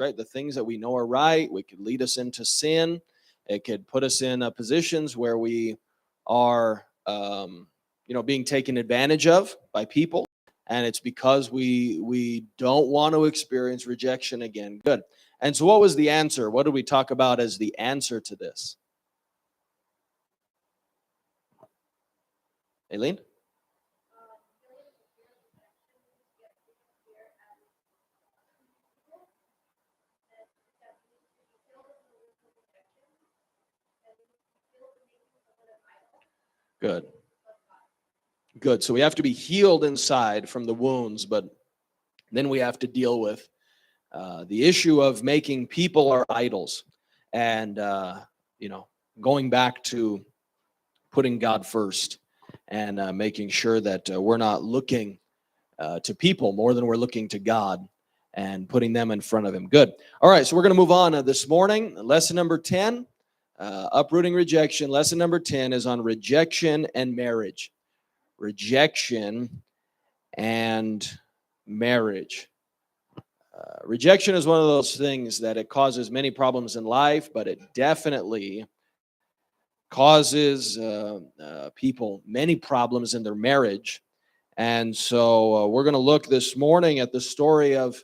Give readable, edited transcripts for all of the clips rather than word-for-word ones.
right? The things that we know are right. It could lead us into sin. It could put us in positions where we are, being taken advantage of by people. And it's because we don't want to experience rejection again. Good. And so what was the answer? What did we talk about as the answer to this? Aileen? Good. Good. So we have to be healed inside from the wounds, but then we have to deal with the issue of making people our idols, and going back to putting God first, and making sure that we're not looking to people more than we're looking to God, and putting them in front of Him. Good. All right, so we're going to move on this morning. Lesson number 10, Uprooting Rejection. Lesson number 10 is on rejection and marriage. Rejection and marriage. Rejection is one of those things that it causes many problems in life, but it definitely causes people many problems in their marriage. And so we're going to look this morning at the story of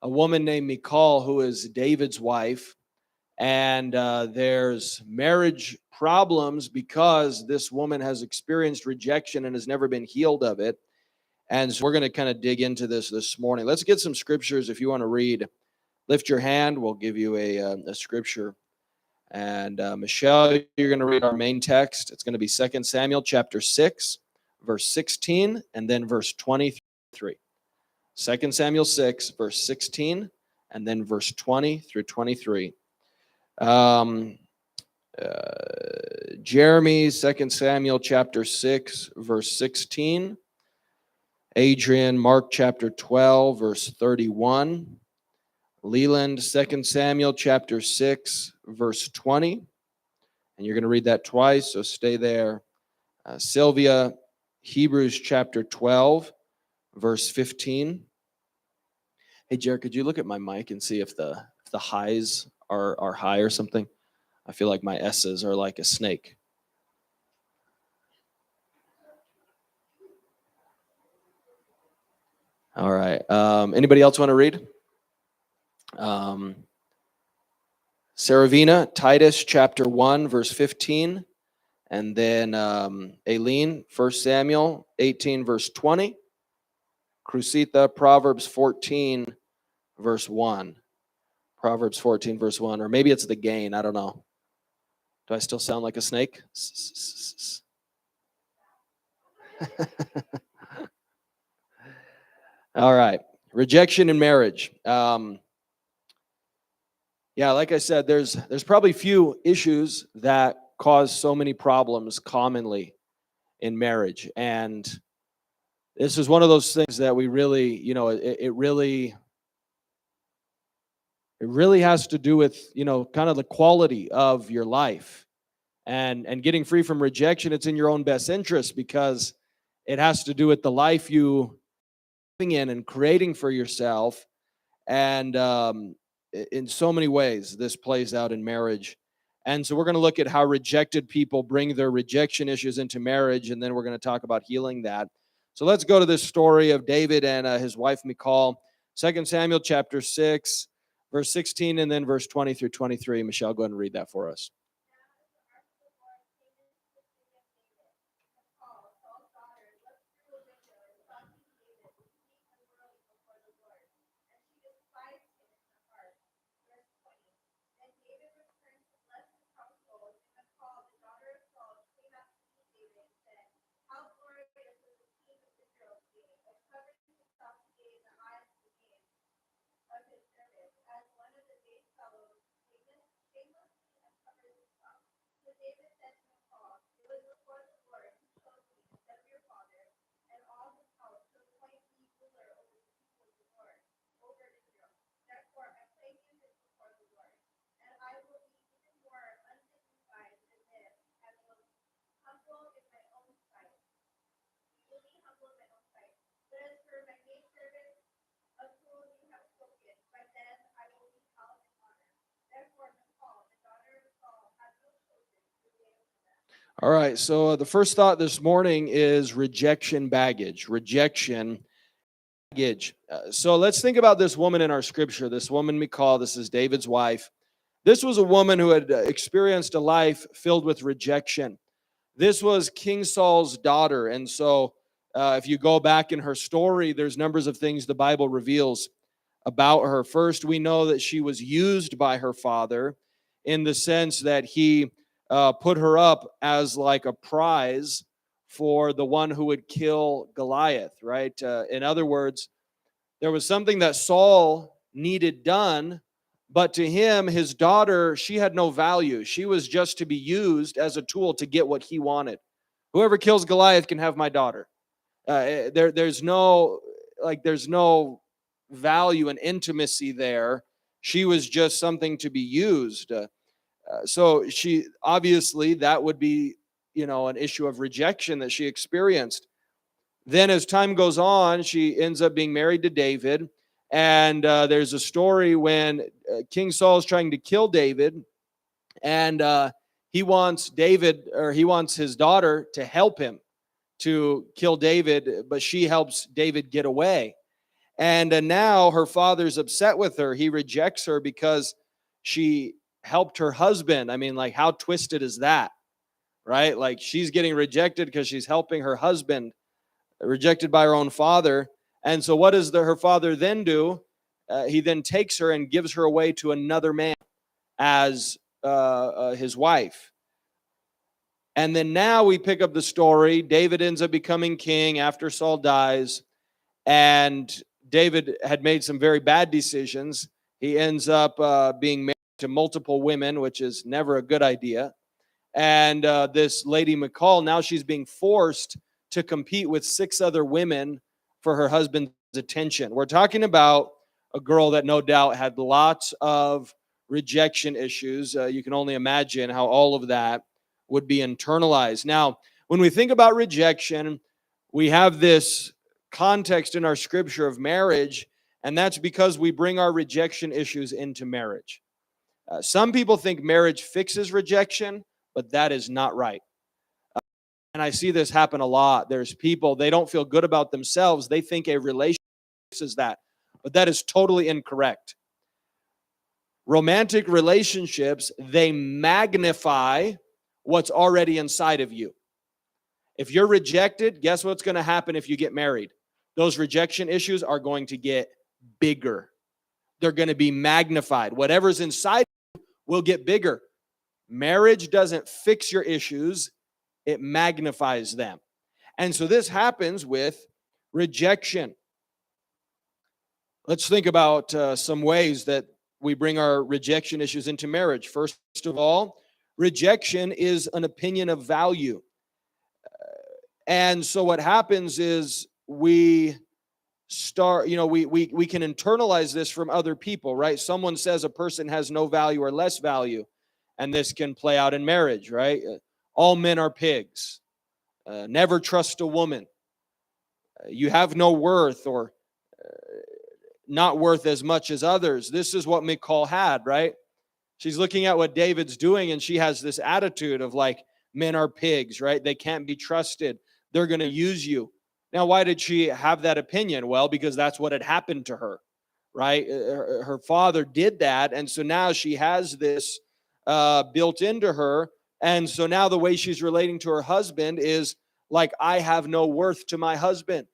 a woman named Michal, who is David's wife. And there's marriage problems because this woman has experienced rejection and has never been healed of it. And so we're going to kind of dig into this morning. Let's get some scriptures. If you want to read, lift your hand. We'll give you a scripture. And Michelle, you're going to read our main text. It's going to be 2 Samuel chapter 6, verse 16, and then verse 23. 2 Samuel 6, verse 16, and then verse 20 through 23. Jeremy, 2 Samuel chapter 6, verse 16. Adrian, Mark chapter 12, verse 31. Leland, 2 Samuel chapter 6, verse 20. And you're going to read that twice, so stay there. Sylvia, Hebrews chapter 12, verse 15. Hey, Jared, could you look at my mic and see if the highs are high or something? I feel like my S's are like a snake. All right. Anybody else want to read? Saravina, Titus chapter 1, verse 15. And then Aileen, 1 Samuel 18, verse 20. Crusita, Proverbs 14, verse 1. Proverbs 14, verse 1. Or maybe it's the gain. I don't know. Do I still sound like a snake? All right. Rejection in marriage. Like I said, there's probably few issues that cause so many problems commonly in marriage. And this is one of those things that we really, it really has to do with, kind of the quality of your life. And getting free from rejection, it's in your own best interest because it has to do with the life you living in and creating for yourself. And in so many ways, this plays out in marriage. And so we're going to look at how rejected people bring their rejection issues into marriage, and then we're going to talk about healing that. So let's go to this story of David and his wife Michal. 2 Samuel chapter 6, verse 16, and then verse 20 through 23. Michelle, go ahead and read that for us. All right, so the first thought this morning is rejection baggage. Rejection baggage. So let's think about this woman in our scripture. This woman, Michal, this is David's wife. This was a woman who had experienced a life filled with rejection. This was King Saul's daughter. And so if you go back in her story, there's numbers of things the Bible reveals about her. First, we know that she was used by her father in the sense that he put her up as like a prize for the one who would kill Goliath, right? In other words, there was something that Saul needed done, but to him, his daughter, she had no value. She was just to be used as a tool to get what he wanted. Whoever kills Goliath can have my daughter. There's no value and intimacy there. She was just something to be used. So she obviously that would be, an issue of rejection that she experienced. Then as time goes on, she ends up being married to David. And there's a story when King Saul is trying to kill David, and he wants his daughter to help him to kill David, but she helps David get away. And now her father's upset with her. He rejects her because she helped her husband. I mean, like, how twisted is that, right? Like, she's getting rejected because she's helping her husband, rejected by her own father. And so what does her father then do? He then takes her and gives her away to another man as his wife. And then now we pick up the story. David ends up becoming king after Saul dies. And David had made some very bad decisions. He ends up being married to multiple women, which is never a good idea. And this lady Michal, now she's being forced to compete with 6 other women for her husband's attention. We're talking about a girl that no doubt had lots of rejection issues. You can only imagine how all of that would be internalized. Now, when we think about rejection, we have this context in our scripture of marriage, and that's because we bring our rejection issues into marriage. Some people think marriage fixes rejection, but that is not right. And I see this happen a lot. There's people, they don't feel good about themselves. They think a relationship fixes that, but that is totally incorrect. Romantic relationships, they magnify what's already inside of you. If you're rejected, guess what's going to happen if you get married? Those rejection issues are going to get bigger. They're going to be magnified. Whatever's inside will get bigger. Marriage doesn't fix your issues, it magnifies them. And so this happens with rejection. Let's think about some ways that we bring our rejection issues into marriage. First of all, rejection is an opinion of value. And so what happens is we start, we can internalize this from other people, right? Someone says a person has no value or less value, and this can play out in marriage, right? All men are pigs. Never trust a woman. You have no worth, or not worth as much as others. This is what Michal had, right? She's looking at what David's doing, and she has this attitude of like, men are pigs, right? They can't be trusted. They're going to use you. Now, why did she have that opinion? Well, because that's what had happened to her, right? Her father did that, and so now she has this built into her, and so now the way she's relating to her husband is like, I have no worth to my husband.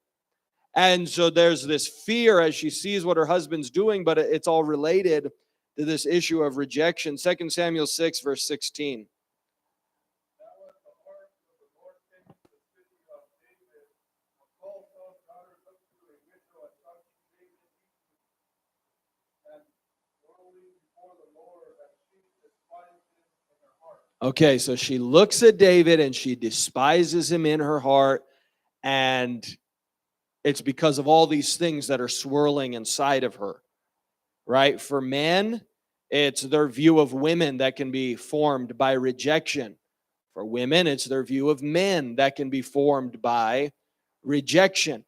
And so there's this fear as she sees what her husband's doing, but it's all related to this issue of rejection. 2 Samuel 6, verse 16. Okay, so she looks at David and she despises him in her heart, and it's because of all these things that are swirling inside of her, right? For men, it's their view of women that can be formed by rejection. For women, it's their view of men that can be formed by rejection.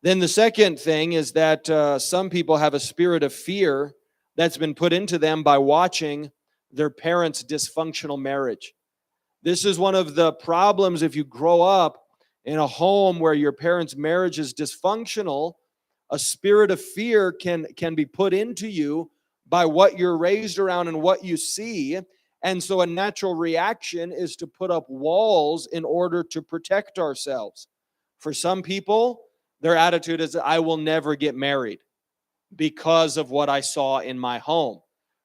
Then the second thing is that some people have a spirit of fear that's been put into them by watching their parents' dysfunctional marriage. This is one of the problems if you grow up in a home where your parents' marriage is dysfunctional. A spirit of fear can be put into you by what you're raised around and what you see. And so a natural reaction is to put up walls in order to protect ourselves. For some people, their attitude is, I will never get married because of what I saw in my home.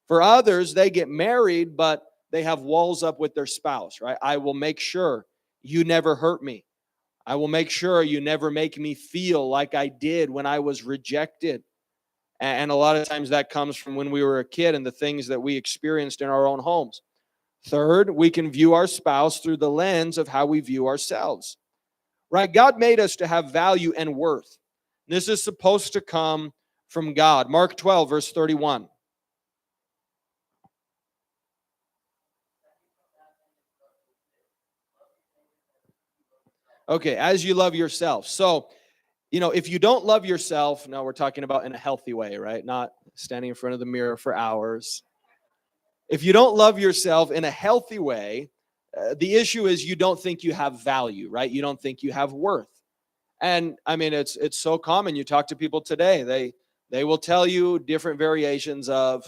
For others, they get married, but they have walls up with their spouse, right? I will make sure you never hurt me. I will make sure you never make me feel like I did when I was rejected. And a lot of times that comes from when we were a kid and the things that we experienced in our own homes. Third, we can view our spouse through the lens of how we view ourselves. Right? God made us to have value and worth. This is supposed to come from God. Mark 12, verse 31. Okay, as you love yourself. So, if you don't love yourself, now we're talking about in a healthy way, right? Not standing in front of the mirror for hours. If you don't love yourself in a healthy way, the issue is you don't think you have value, right? You don't think you have worth. And I mean, it's so common. You talk to people today, they will tell you different variations of,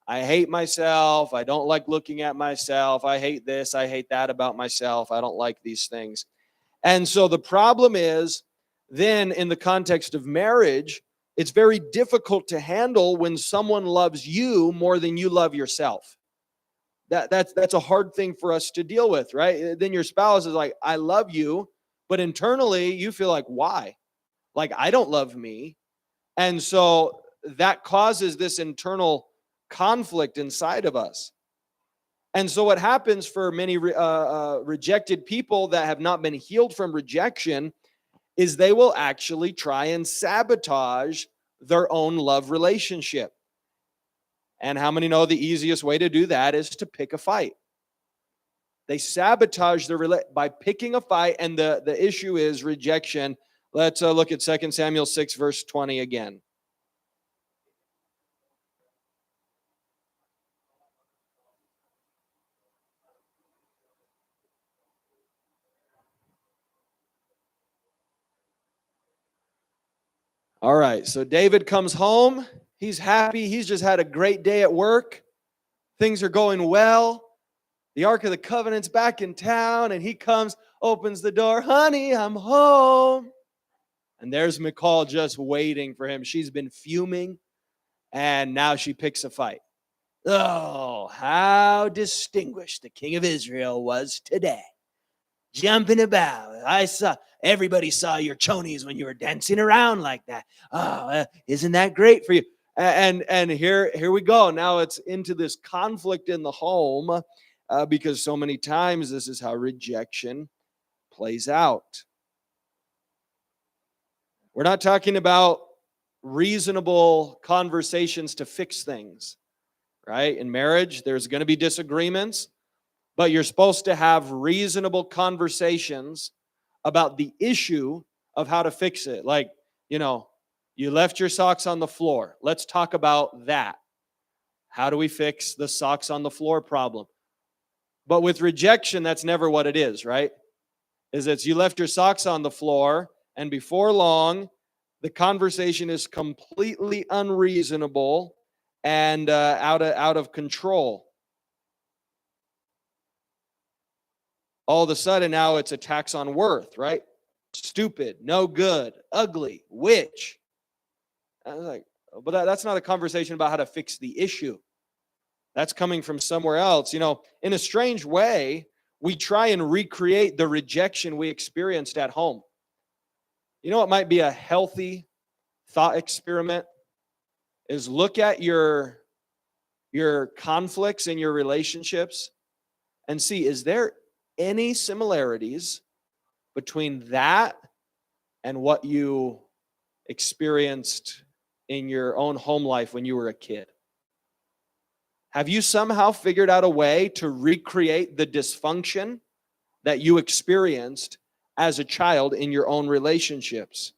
I hate myself, I don't like looking at myself, I hate this, I hate that about myself, I don't like these things. And so the problem is, then in the context of marriage, it's very difficult to handle when someone loves you more than you love yourself. That's a hard thing for us to deal with, right? Then your spouse is like, I love you, but internally you feel like, why? Like, I don't love me. And so that causes this internal conflict inside of us. And so what happens for many rejected people that have not been healed from rejection is they will actually try and sabotage their own love relationship. And how many know the easiest way to do that is to pick a fight? They sabotage by picking a fight, and the issue is rejection. Let's look at 2 Samuel 6, verse 20 again. All right, so David comes home. He's happy. He's just had a great day at work. Things are going well. The Ark of the Covenant's back in town, and he comes, opens the door. Honey, I'm home. And there's Michal just waiting for him. She's been fuming, and now she picks a fight. Oh, how distinguished the king of Israel was today. Jumping about. Everybody saw your chonies when you were dancing around like that. Oh, isn't that great for you? And here we go. Now it's into this conflict in the home because so many times this is how rejection plays out. We're not talking about reasonable conversations to fix things, right? In marriage, there's going to be disagreements, but you're supposed to have reasonable conversations about the issue of how to fix it. Like, you left your socks on the floor. Let's talk about that. How do we fix the socks on the floor problem? But with rejection, that's never what it is, right? It's you left your socks on the floor, and before long, the conversation is completely unreasonable and out of control. All of a sudden now it's attacks on worth, right? Stupid, no good, ugly, witch. I was like, but that's not a conversation about how to fix the issue. That's coming from somewhere else. In a strange way, we try and recreate the rejection we experienced at home. What might be a healthy thought experiment is look at your conflicts in your relationships and see, is there any similarities between that and what you experienced in your own home life when you were a kid? Have you somehow figured out a way to recreate the dysfunction that you experienced as a child in your own relationships?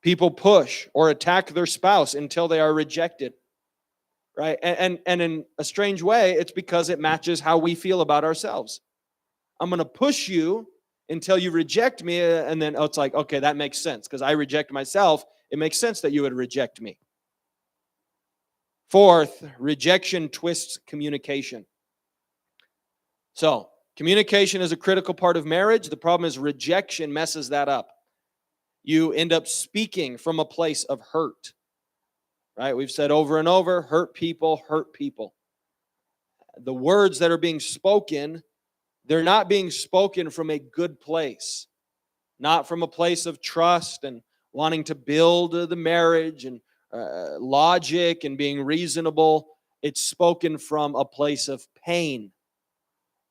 People push or attack their spouse until they are rejected. right? And in a strange way, it's because it matches how we feel about ourselves. I'm going to push you until you reject me, and then it's like, okay, that makes sense because I reject myself. It makes sense that you would reject me. Fourth, rejection twists communication. So, communication is a critical part of marriage. The problem is rejection messes that up. You end up speaking from a place of hurt, right? We've said over and over, hurt people hurt people. The words that are being spoken, they're not being spoken from a good place, not from a place of trust and wanting to build the marriage and logic and being reasonable. It's spoken from a place of pain.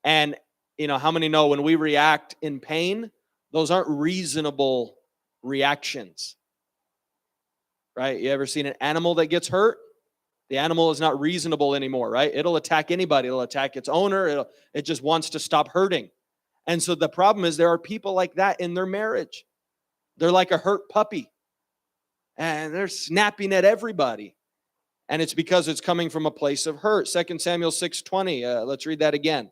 And, how many know when we react in pain, those aren't reasonable reactions, right? You ever seen an animal that gets hurt? The animal is not reasonable anymore, right? It'll attack anybody. It'll attack its owner. It just wants to stop hurting. And so the problem is there are people like that in their marriage. They're like a hurt puppy. And they're snapping at everybody. And it's because it's coming from a place of hurt. 2 Samuel 6:20. Let's read that again.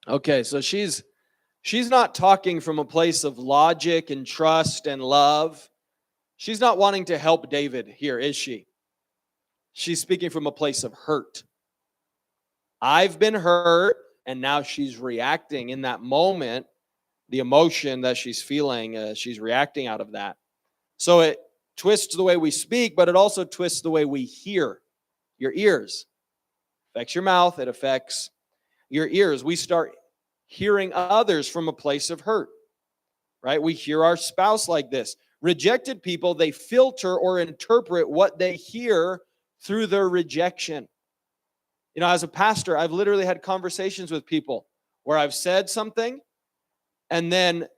Okay, so she's not talking from a place of logic and trust and love. She's not wanting to help David here, is she? She's speaking from a place of hurt. I've been hurt, and now she's reacting in that moment. The emotion that she's feeling, she's reacting out of that. So it twists the way we speak, but it also twists the way we hear. Your ears. It affects your mouth. It affects your ears. We start hearing others from a place of hurt, right? We hear our spouse like this. Rejected people, they filter or interpret what they hear through their rejection. As a pastor, I've literally had conversations with people where I've said something, and then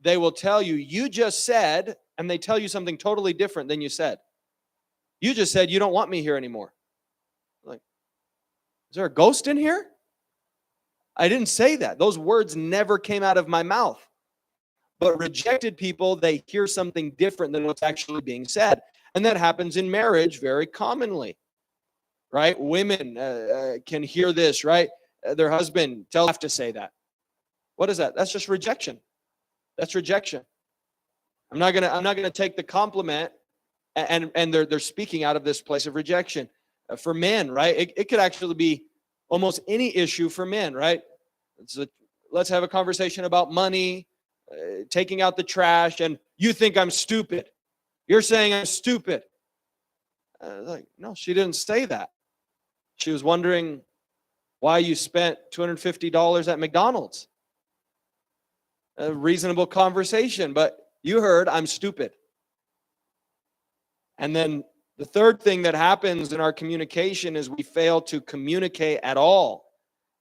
they will tell you, you just said, and they tell you something totally different than you said. You just said, you don't want me here anymore. Like, is there a ghost in here? I didn't say that. Those words never came out of my mouth. But rejected people, they hear something different than what's actually being said. And that happens in marriage very commonly, right? Women can hear this, right? Their husband tells them to say that. What is that? That's just rejection. That's rejection. I'm not gonna take the compliment, and they're speaking out of this place of rejection. For men, right? It could actually be almost any issue for men, right? Let's have a conversation about money, taking out the trash, and you think I'm stupid. You're saying I'm stupid. No, she didn't say that. She was wondering why you spent $250 at McDonald's. A reasonable conversation, but you heard I'm stupid. And then the third thing that happens in our communication is we fail to communicate at all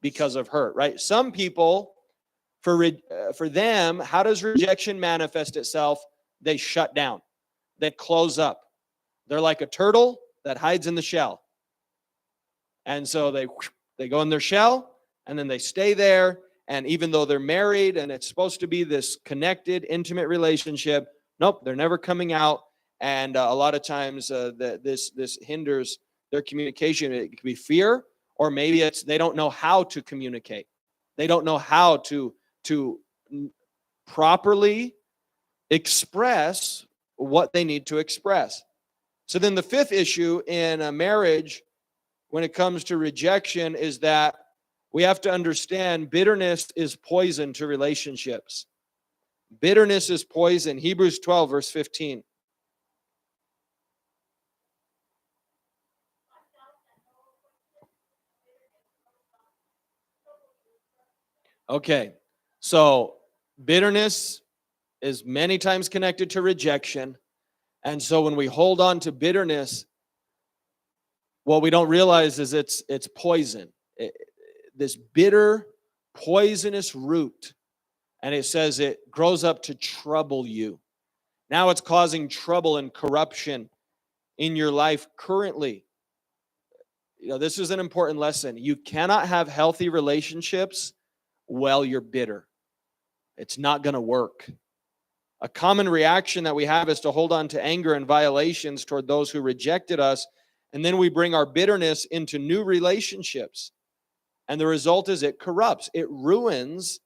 because of hurt, right? Some people, for them, how does rejection manifest itself? They shut down. They close up. They're like a turtle that hides in the shell. And so they go in their shell, and then they stay there. And even though they're married and it's supposed to be this connected, intimate relationship, nope, they're never coming out. And a lot of times this hinders their communication. It could be fear, or maybe it's they don't know how to communicate. They don't know how to properly express what they need to express. So then the fifth issue in a marriage when it comes to rejection is that we have to understand bitterness is poison to relationships. Bitterness is poison. Hebrews 12, verse 15. Okay, so bitterness is many times connected to rejection. And so when we hold on to bitterness, what we don't realize is it's poison. This bitter, poisonous root. And it says it grows up to trouble you. Now it's causing trouble and corruption in your life currently. This is an important lesson. You cannot have healthy relationships while you're bitter. It's not going to work. A common reaction that we have is to hold on to anger and violations toward those who rejected us, and then we bring our bitterness into new relationships. And the result is it corrupts. It ruins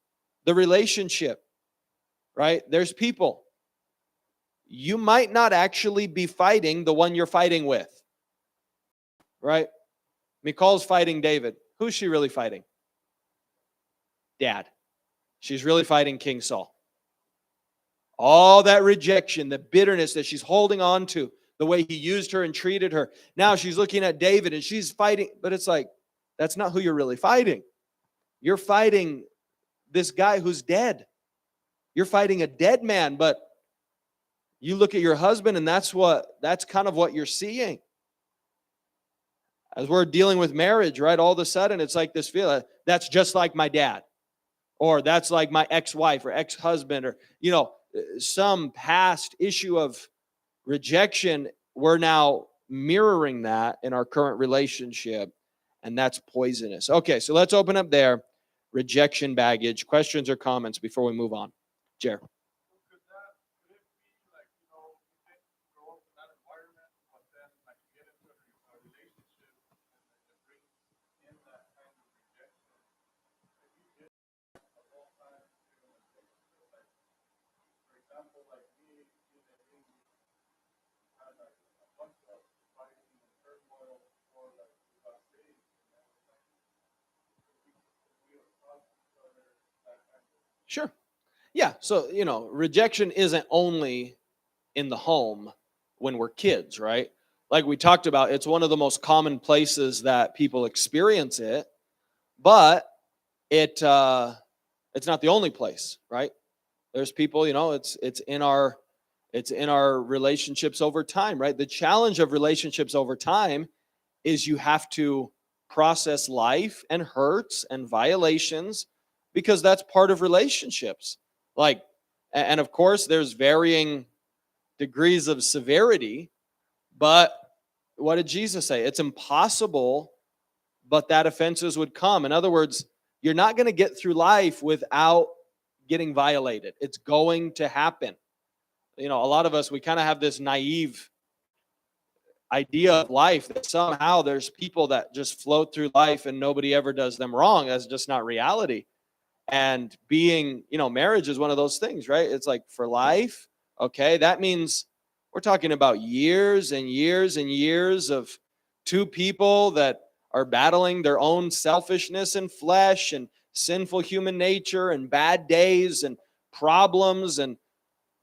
the relationship, right? There's people. You might not actually be fighting the one you're fighting with, right? Michal's fighting David. Who's she really fighting? Dad. She's really fighting King Saul. All that rejection, the bitterness that she's holding on to, the way he used her and treated her. Now she's looking at David and she's fighting, but it's like, that's not who you're really fighting. You're fighting this guy who's dead. You're fighting a dead man, but you look at your husband and that's kind of what you're seeing. As we're dealing with marriage, right? All of a sudden it's like this feeling, that's just like my dad. Or that's like my ex-wife or ex-husband, or, some past issue of rejection. We're now mirroring that in our current relationship, and that's poisonous. Okay, so let's open up there. Rejection baggage. Questions or comments before we move on? Jer. Sure. Yeah. So, rejection isn't only in the home when we're kids, right? Like we talked about, it's one of the most common places that people experience it, but it's not the only place, right? There's people, it's in our relationships over time, right? The challenge of relationships over time is you have to process life and hurts and violations, because that's part of relationships. And of course, there's varying degrees of severity, but what did Jesus say? It's impossible, but that offenses would come. In other words, you're not going to get through life without getting violated. It's going to happen. A lot of us, we kind of have this naive idea of life that somehow there's people that just float through life and nobody ever does them wrong. That's just not reality. And being, marriage is one of those things, right? It's like for life, okay, that means we're talking about years and years and years of two people that are battling their own selfishness and flesh and sinful human nature and bad days and problems and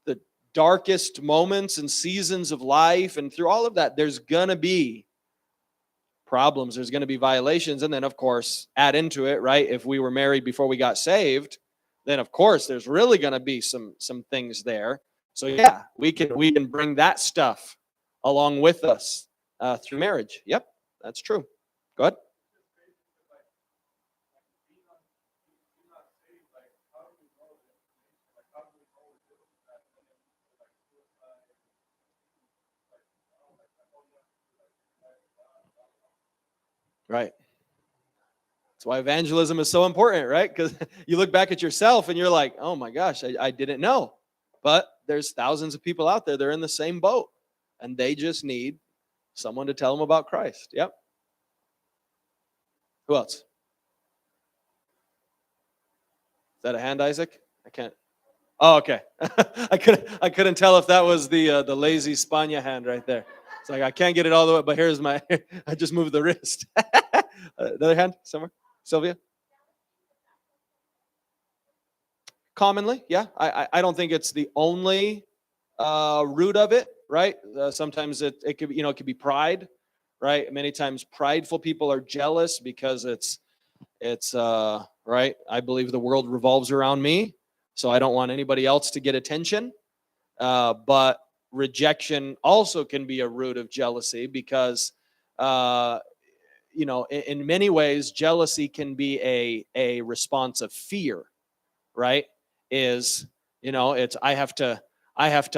the darkest moments and seasons of life. And through all of that, there's going to be problems, there's going to be violations, and then of course add into it, right? If we were married before we got saved, then of course there's really going to be some things there. So yeah, we can bring that stuff along with us through marriage. Yep, that's true. Go ahead. Right. That's why evangelism is so important, right? Because you look back at yourself and you're like, oh my gosh, I didn't know. But there's thousands of people out there, they're in the same boat, and they just need someone to tell them about Christ. Yep. Who else? Is that a hand, Isaac? I can't. Oh, okay. I couldn't tell if that was the lazy Spania hand right there. It's like I can't get it all the way, but here's my. I just moved the wrist. Another hand somewhere, Sylvia. Commonly, yeah. I don't think it's the only root of it, right? Sometimes it could be, it could be pride, right? Many times prideful people are jealous because it's right. I believe the world revolves around me, so I don't want anybody else to get attention. But rejection also can be a root of jealousy because, in many ways, jealousy can be a response of fear, right? It's I have to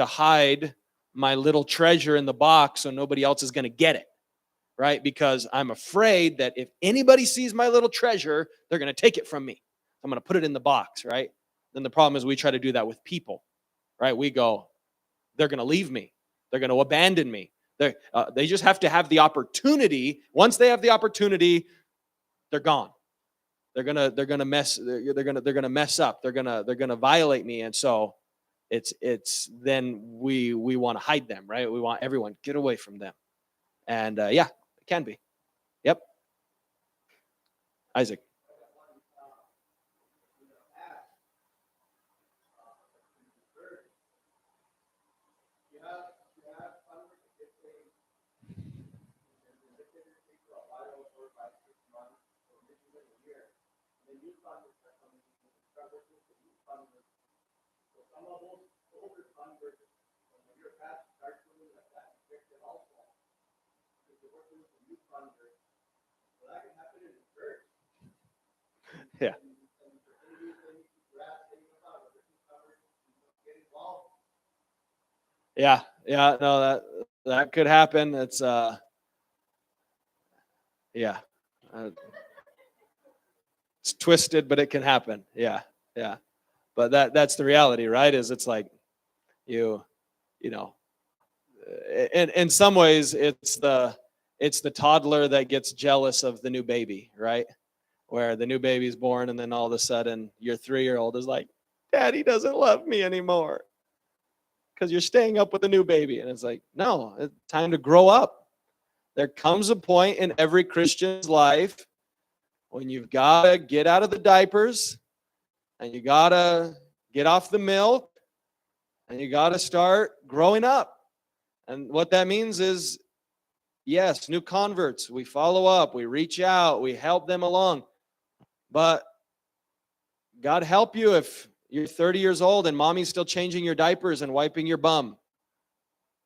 hide my little treasure in the box so nobody else is going to get it, right? Because I'm afraid that if anybody sees my little treasure, they're going to take it from me. I'm going to put it in the box, right? Then the problem is we try to do that with people, right? We go, they're going to leave me. They're going to abandon me. They just have to have the opportunity. Once they have the opportunity, they're gone. They're gonna mess up. They're gonna violate me, and so it's then we want to hide them, right? We want everyone get away from them, and yeah, it can be. Yep, Isaac. Yeah. Yeah, yeah, no, that could happen. It's yeah, uh, it's twisted, but it can happen. Yeah, yeah. But that's the reality, right? Is it's like you you know, in some ways it's the toddler that gets jealous of the new baby, right? Where the new baby's born and then all of a sudden your 3-year-old is like, Daddy doesn't love me anymore because you're staying up with the new baby. And it's like, no, it's time to grow up. There comes a point in every Christian's life when you've got to get out of the diapers and you got to get off the milk and you got to start growing up. And what that means is, yes, new converts, we follow up, we reach out, we help them along. But God help you if you're 30 years old and mommy's still changing your diapers and wiping your bum.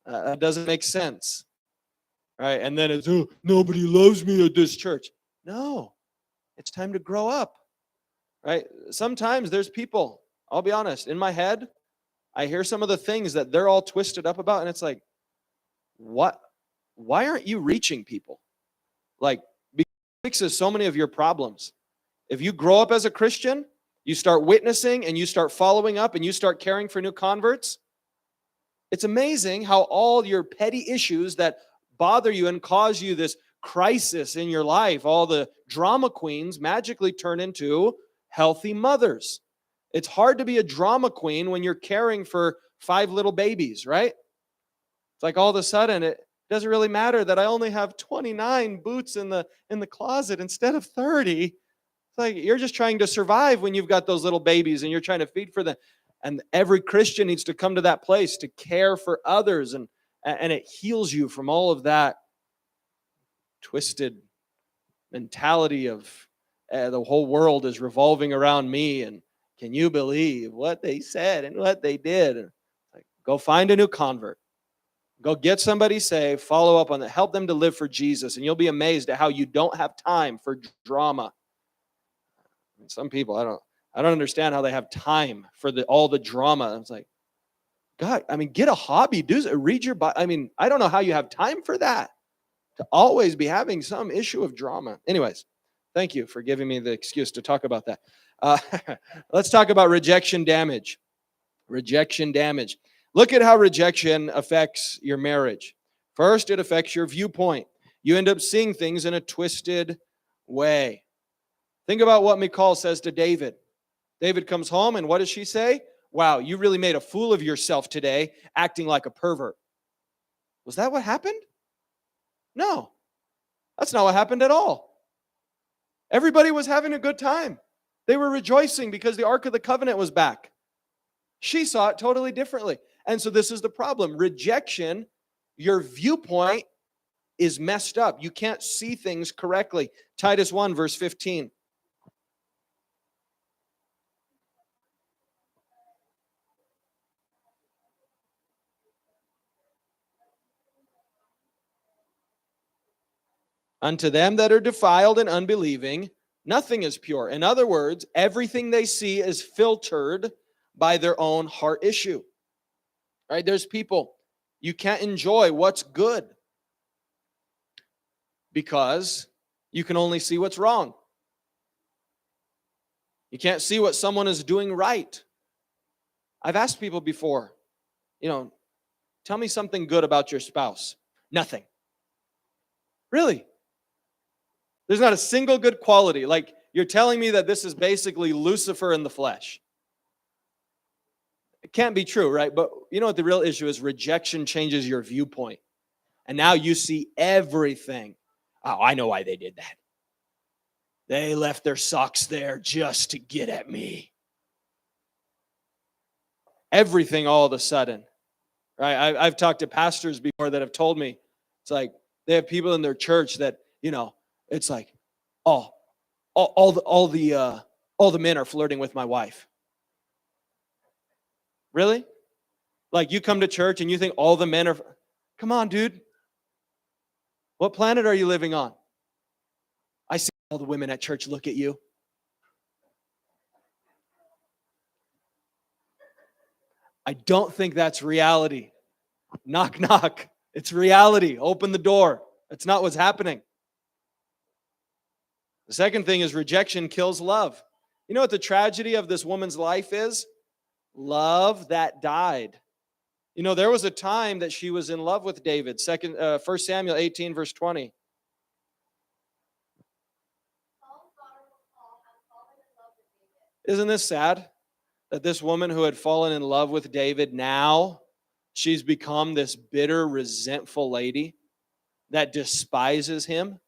That doesn't make sense. Right? And then it's, oh, nobody loves me at this church. No, it's time to grow up. Right? Sometimes there's people, I'll be honest, in my head, I hear some of the things that they're all twisted up about, and it's like, what? Why aren't you reaching people? Like, because it fixes so many of your problems. If you grow up as a Christian, you start witnessing and you start following up and you start caring for new converts, it's amazing how all your petty issues that bother you and cause you this crisis in your life, all the drama queens magically turn into healthy mothers. It's hard to be a drama queen when you're caring for 5 little babies, right? It's like all of a sudden it doesn't really matter that I only have 29 boots in the closet instead of 30. It's like you're just trying to survive when you've got those little babies and you're trying to feed for them. And every Christian needs to come to that place to care for others, and it heals you from all of that twisted mentality of the whole world is revolving around me, and can you believe what they said and what they did? And like, go find a new convert. Go get somebody saved, follow up on that, help them to live for Jesus, and you'll be amazed at how you don't have time for drama. And some people, I don't understand how they have time for all the drama. It's like, God, I mean, get a hobby, read your Bible. I mean, I don't know how you have time for that, to always be having some issue of drama. Anyways, thank you for giving me the excuse to talk about that. Let's talk about rejection damage. Rejection damage. Look at how rejection affects your marriage. First, it affects your viewpoint. You end up seeing things in a twisted way. Think about what Michal says to David. David comes home, and what does she say? Wow, you really made a fool of yourself today, acting like a pervert. Was that what happened? No, that's not what happened at all. Everybody was having a good time. They were rejoicing because the Ark of the Covenant was back. She saw it totally differently. And so this is the problem. Rejection, your viewpoint is messed up. You can't see things correctly. Titus 1, verse 15. Unto them that are defiled and unbelieving, nothing is pure. In other words, everything they see is filtered by their own heart issue. Right? There's people, You can't enjoy what's good because you can only see what's wrong. You can't see what someone is doing right. I've asked people before, tell me something good about your spouse. Nothing. Really? There's not a single good quality. Like, you're telling me that this is basically Lucifer in the flesh. It can't be true, right? But you know what the real issue is? Rejection changes your viewpoint. And now you see everything. Oh, I know why they did that. They left their socks there just to get at me. Everything all of a sudden, right? I've talked to pastors before that have told me, it's like they have people in their church that, it's like, all the men are flirting with my wife. Really? Like, you come to church and you think all the men are, come on, dude. What planet are you living on? I see all the women at church look at you. I don't think that's reality. Knock, knock. It's reality. Open the door. That's not what's happening. The second thing is rejection kills love. You know what the tragedy of this woman's life is? Love that died. There was a time that she was in love with David. 1 Samuel 18, verse 20. Isn't this sad? That this woman who had fallen in love with David, now she's become this bitter, resentful lady that despises him.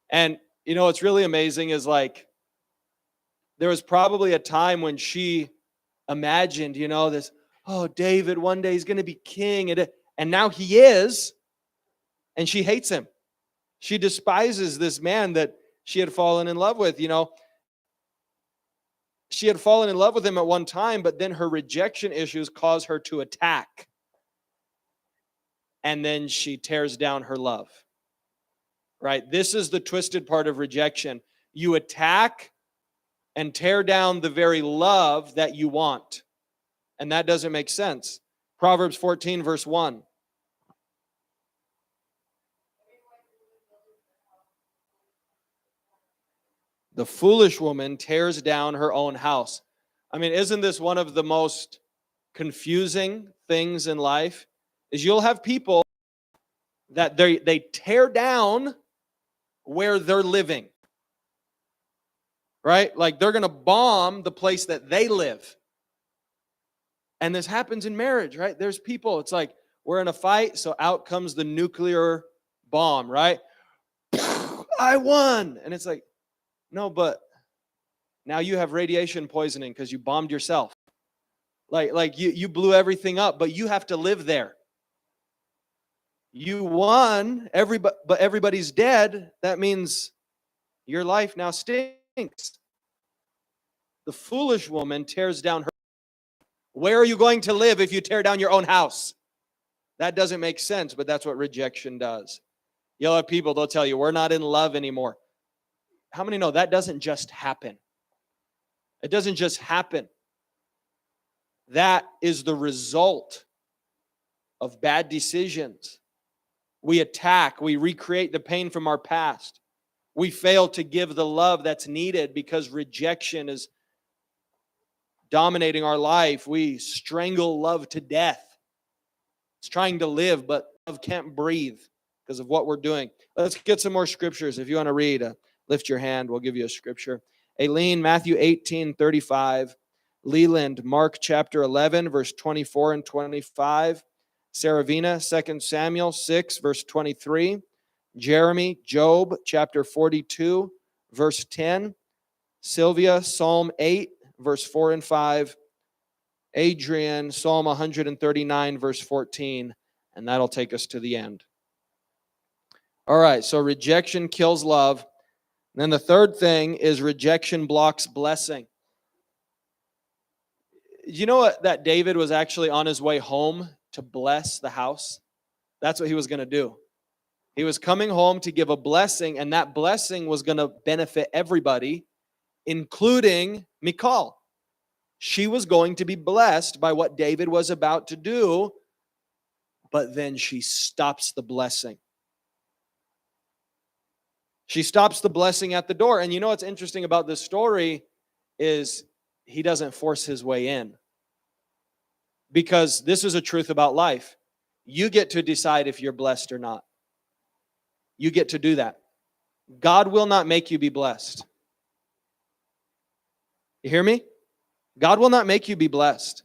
And, what's really amazing is, like, there was probably a time when she imagined, this, oh, David, one day he's going to be king. And now he is, and she hates him. She despises this man that she had fallen in love with, She had fallen in love with him at one time, but then her rejection issues cause her to attack. And then she tears down her love. Right? This is the twisted part of rejection. You attack and tear down the very love that you want. And that doesn't make sense. Proverbs 14, verse 1. The foolish woman tears down her own house. I mean, isn't this one of the most confusing things in life? Is you'll have people that they tear down where they're living. Right? Like, they're going to bomb the place that they live. And this happens in marriage, right? There's people, it's like, we're in a fight, so out comes the nuclear bomb, right? I won. And it's like, no, but now you have radiation poisoning because you bombed yourself. Like you blew everything up, but you have to live there. You won, but everybody's dead. That means your life now stinks. The foolish woman tears down her. Where are you going to live if you tear down your own house? That doesn't make sense, but that's what rejection does. You'll have people, they'll tell you, we're not in love anymore. How many know that doesn't just happen? It doesn't just happen. That is the result of bad decisions. We attack, we recreate the pain from our past. We fail to give the love that's needed because rejection is dominating our life. We strangle love to death. It's trying to live, but love can't breathe because of what we're doing. Let's get some more scriptures. If you want to read, lift your hand. We'll give you a scripture. Aileen, Matthew 18:35. Leland, Mark chapter 11, verse 24 and 25. Saravina, 2 Samuel 6, verse 23. Jeremy, Job chapter 42, verse 10. Sylvia, Psalm 8, verse 4 and 5. Adrian, Psalm 139, verse 14. And that'll take us to the end. All right, so rejection kills love. And then the third thing is rejection blocks blessing. You know what? That David was actually on his way home to bless the house. That's what he was going to do. He was coming home to give a blessing, and that blessing was going to benefit everybody, including Michal. She was going to be blessed by what David was about to do, but then she stops the blessing. She stops the blessing at the door. And you know what's interesting about this story is he doesn't force his way in. Because this is a truth about life. You get to decide if you're blessed or not. You get to do that. God will not make you be blessed. You hear me? God will not make you be blessed.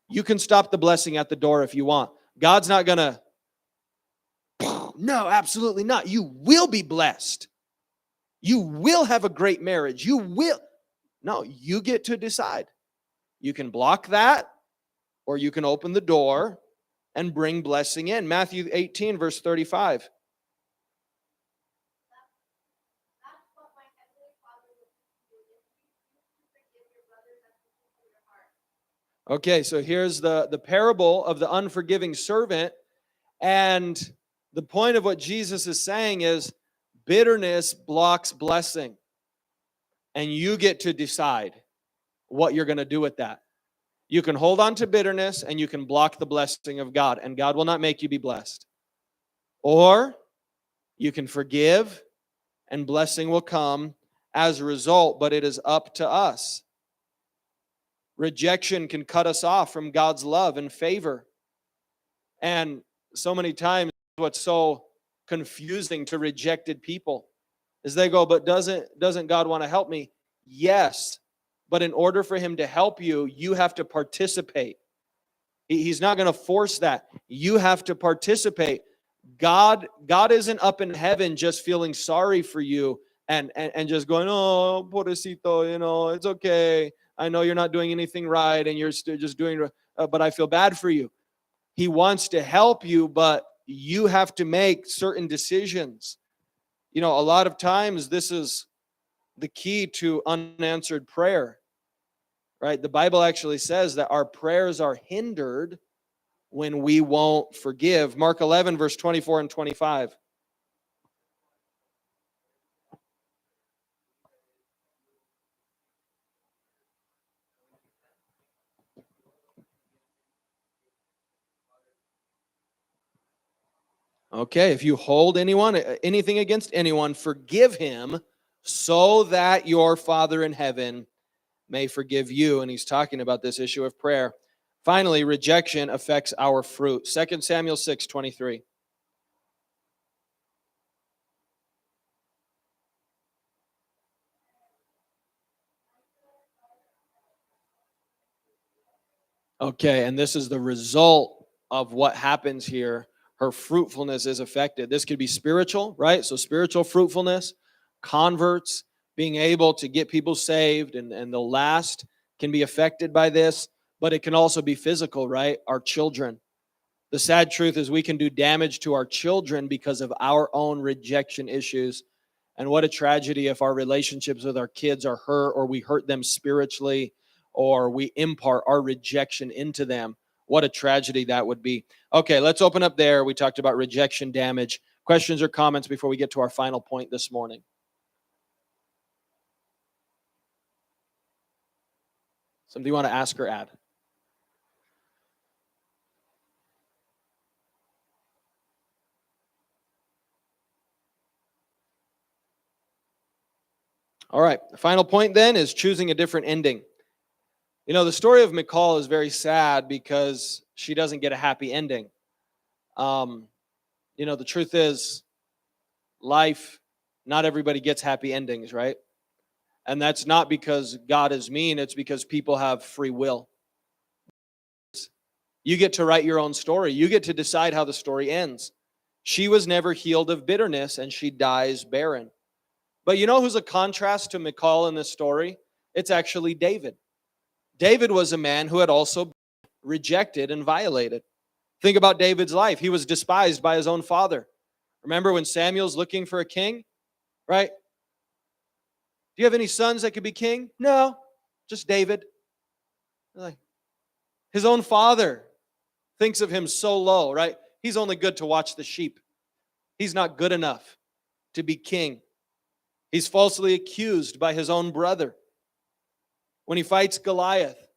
You can stop the blessing at the door if you want. God's not going to, no, absolutely not. You will be blessed. You will have a great marriage. You will. No, you get to decide. You can block that, or you can open the door and bring blessing in. Matthew 18, verse 35. Okay, so here's the parable of the unforgiving servant. And the point of what Jesus is saying is bitterness blocks blessing. And you get to decide what you're going to do with that. You can hold on to bitterness and you can block the blessing of God, and God will not make you be blessed. Or you can forgive and blessing will come as a result, but it is up to us. Rejection can cut us off from God's love and favor. And so many times what's so confusing to rejected people is they go, but doesn't God want to help me? Yes. But in order for him to help you, you have to participate. He's not going to force that. You have to participate. God isn't up in heaven just feeling sorry for you and just going, oh, pobrecito, it's okay. I know you're not doing anything right and you're still just doing, but I feel bad for you. He wants to help you, but you have to make certain decisions. A lot of times this is the key to unanswered prayer, right? The Bible actually says that our prayers are hindered when we won't forgive. Mark 11, verse 24 and 25. Okay, if you hold anything against anyone, forgive him so that your Father in heaven may forgive you. And he's talking about this issue of prayer. Finally, rejection affects our fruit. 2 Samuel 6:23. Okay, and this is the result of what happens here. Her fruitfulness is affected. This could be spiritual, right? So spiritual fruitfulness, converts, being able to get people saved and the last can be affected by this, but it can also be physical, right? Our children. The sad truth is we can do damage to our children because of our own rejection issues. And what a tragedy if our relationships with our kids are hurt, or we hurt them spiritually, or we impart our rejection into them. What a tragedy that would be. Okay, let's open up there. We talked about rejection damage. Questions or comments before we get to our final point this morning? Something you want to ask or add? All right, the final point then is choosing a different ending. The story of Michal is very sad because she doesn't get a happy ending. The truth is, life, not everybody gets happy endings, right? And that's not because God is mean, it's because people have free will. You get to write your own story. You get to decide how the story ends. She was never healed of bitterness, and she dies barren. But you know who's a contrast to Michal in this story? It's actually David. David was a man who had also been rejected and violated. Think about David's life. He was despised by his own father. Remember when Samuel's looking for a king, right? Do you have any sons that could be king? No, just David. Like, his own father thinks of him so low, right? He's only good to watch the sheep. He's not good enough to be king. He's falsely accused by his own brother. When he fights Goliath,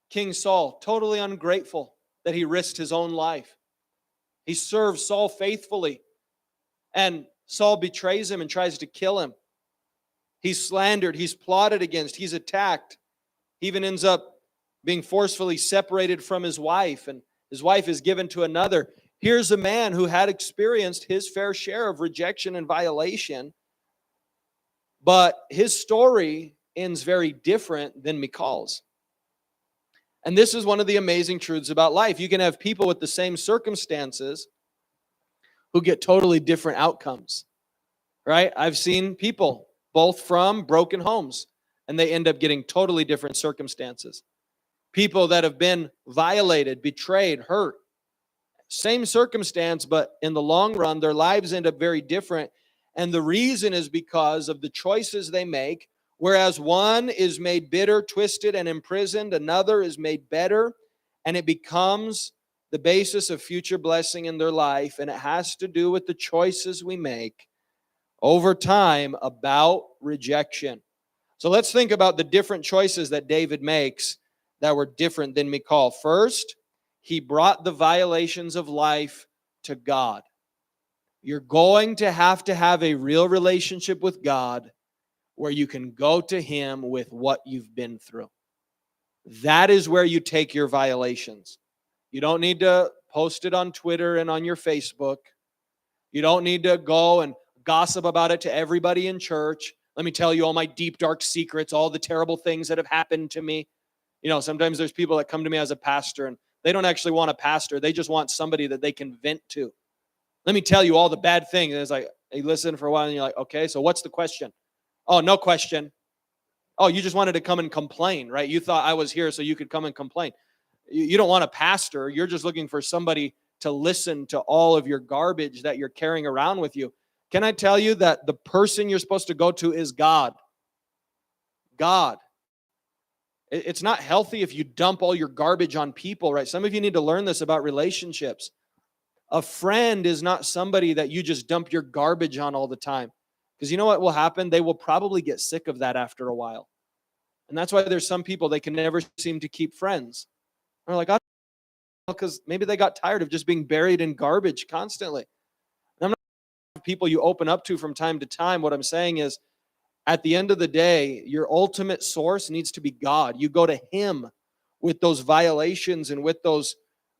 King Saul, totally ungrateful that he risked his own life. He serves Saul faithfully. And Saul betrays him and tries to kill him. He's slandered. He's plotted against. He's attacked. He even ends up being forcefully separated from his wife, and his wife is given to another. Here's a man who had experienced his fair share of rejection and violation, but his story ends very different than Michal's. And this is one of the amazing truths about life. You can have people with the same circumstances who get totally different outcomes, right? I've seen people both from broken homes, and they end up getting totally different circumstances. People that have been violated, betrayed, hurt. Same circumstance, but in the long run, their lives end up very different. And the reason is because of the choices they make. Whereas one is made bitter, twisted, and imprisoned, another is made better, and it becomes the basis of future blessing in their life. And it has to do with the choices we make over time about rejection. So let's think about the different choices that David makes that were different than Michal. First, he brought the violations of life to God. You're going to have a real relationship with God where you can go to Him with what you've been through. That is where you take your violations. You don't need to post it on Twitter and on your Facebook. You don't need to go and gossip about it to everybody in church. Let me tell you all my deep, dark secrets, all the terrible things that have happened to me. You know, sometimes there's people that come to me as a pastor, and they don't actually want a pastor. They just want somebody that they can vent to. Let me tell you all the bad things. And it's like, you listen for a while, and you're like, okay, so what's the question? Oh, no question. Oh, you just wanted to come and complain, right? You thought I was here so you could come and complain. You don't want a pastor. You're just looking for somebody to listen to all of your garbage that you're carrying around with you. Can I tell you that the person you're supposed to go to is God? God. It's not healthy if you dump all your garbage on people, right? Some of you need to learn this about relationships. A friend is not somebody that you just dump your garbage on all the time. Because you know what will happen? They will probably get sick of that after a while. And that's why there's some people they can never seem to keep friends. They're like, I don't know, because maybe they got tired of just being buried in garbage constantly. And I'm not people you open up to from time to time. What I'm saying is, at the end of the day, your ultimate source needs to be God. You go to Him with those violations and with those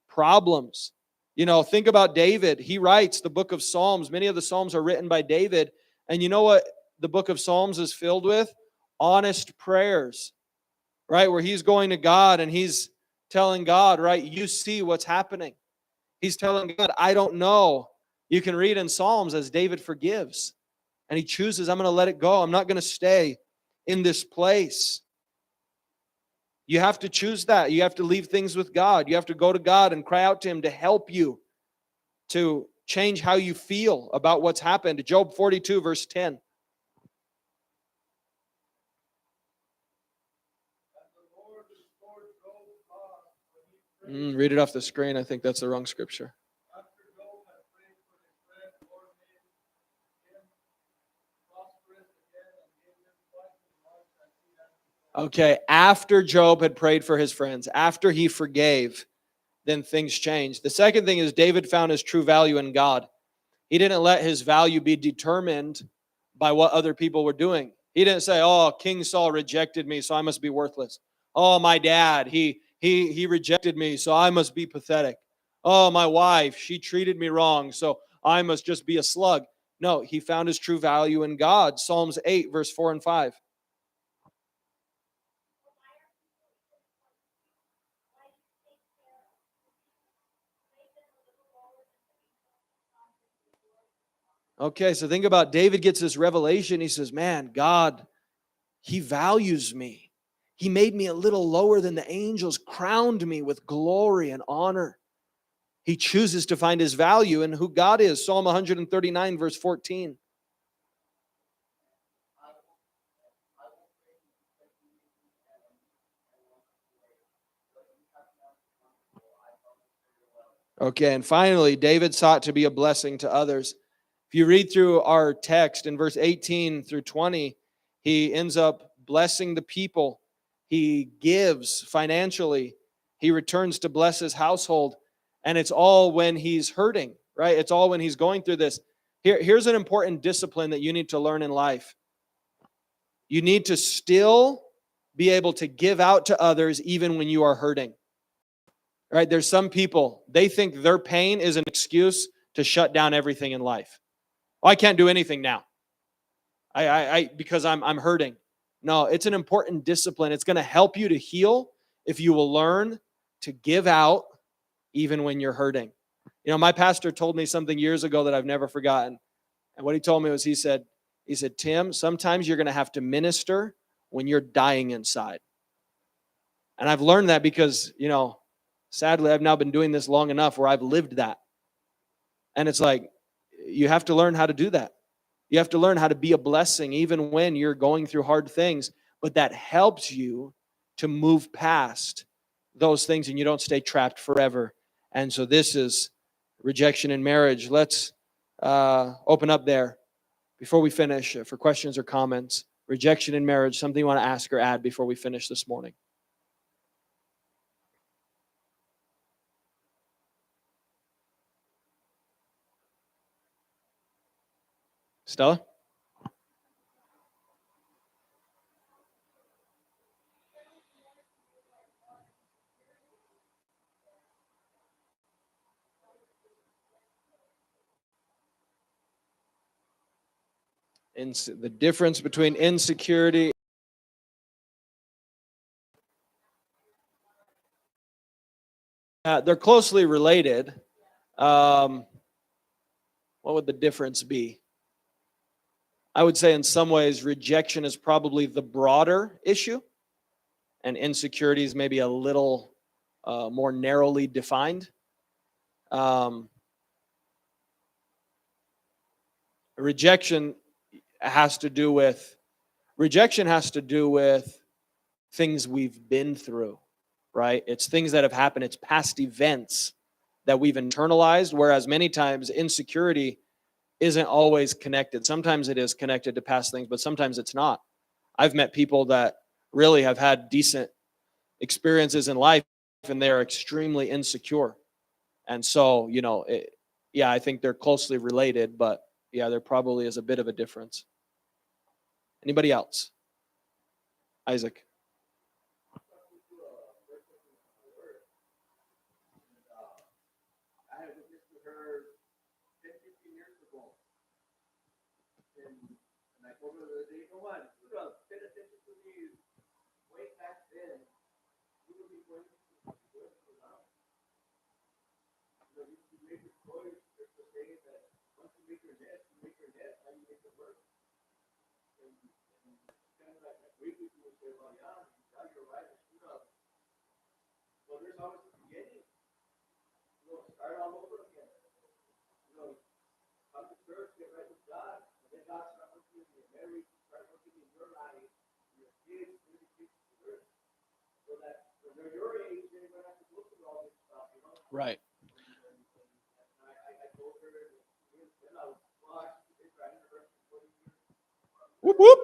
problems. You know, think about David. He writes the book of Psalms. Many of the Psalms are written by David. And you know what the book of Psalms is filled with? Honest prayers, right? Where he's going to God and he's telling God, right, you see what's happening. He's telling God, I don't know. You can read in Psalms as David forgives. And he chooses, I'm going to let it go. I'm not going to stay in this place. You have to choose that. You have to leave things with God. You have to go to God and cry out to Him to help you to change how you feel about what's happened. Job 42, verse 10. Read it off the screen. I think that's the wrong scripture. Okay, after Job had prayed for his friends, after he forgave, then things changed. The second thing is David found his true value in God. He didn't let his value be determined by what other people were doing. He didn't say, oh, King Saul rejected me, so I must be worthless. Oh, my dad, he rejected me, so I must be pathetic. Oh, my wife, she treated me wrong, so I must just be a slug. No, he found his true value in God. Psalms 8, verse 4 and 5. Okay, so think about David gets this revelation. He says, man, God, He values me. He made me a little lower than the angels, crowned me with glory and honor. He chooses to find his value in who God is. Psalm 139, verse 14. Okay, and finally, David sought to be a blessing to others. If you read through our text in verse 18 through 20, he ends up blessing the people. He gives financially. He returns to bless his household. And it's all when he's hurting, right? It's all when he's going through this. Here's an important discipline that you need to learn in life. You need to still be able to give out to others even when you are hurting. Right? There's some people, they think their pain is an excuse to shut down everything in life. Oh, I can't do anything now. Because I'm hurting. No, it's an important discipline. It's going to help you to heal if you will learn to give out even when you're hurting. You know, my pastor told me something years ago that I've never forgotten. And what he told me was, he said, Tim, sometimes you're going to have to minister when you're dying inside. And I've learned that because, you know, sadly, I've now been doing this long enough where I've lived that. And it's like, you have to learn how to do that. You have to learn how to be a blessing even when you're going through hard things. But that helps you to move past those things and you don't stay trapped forever. And so this is rejection in marriage. Let's open up there before we finish for questions or comments. Rejection in marriage, something you want to ask or add before we finish this morning. Stella? The difference between insecurity. They're closely related. What would the difference be? I would say in some ways, rejection is probably the broader issue, and insecurity is maybe a little more narrowly defined. Rejection has to do with things we've been through, right? It's things that have happened. It's past events that we've internalized, whereas many times insecurity isn't always connected. Sometimes it is connected to past things, but sometimes it's not. I've met people that really have had decent experiences in life and they're extremely insecure. And so, you know, I think they're closely related, but yeah, there probably is a bit of a difference. Anybody else? Isaac. Right. Whoop, whoop.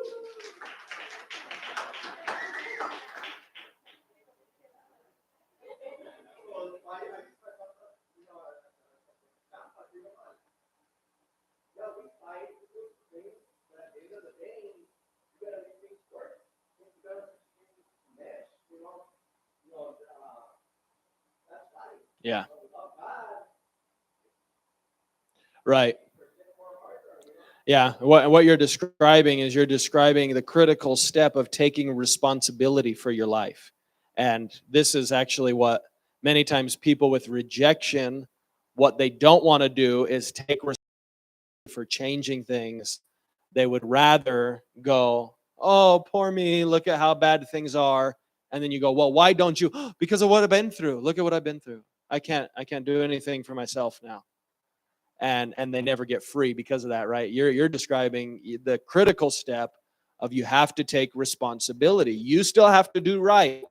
Yeah. Right. Yeah. What you're describing is you're describing the critical step of taking responsibility for your life. And this is actually what many times people with rejection, what they don't want to do is take responsibility for changing things. They would rather go, oh, poor me, look at how bad things are. And then you go, well, why don't you? Because of what I've been through. Look at what I've been through. I can't do anything for myself now. And they never get free because of that, right? You're describing the critical step of you have to take responsibility. You still have to do right,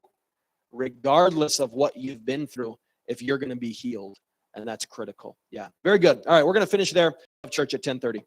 regardless of what you've been through, if you're going to be healed. And that's critical. Yeah, very good. All right, we're going to finish there. Church at 10:30.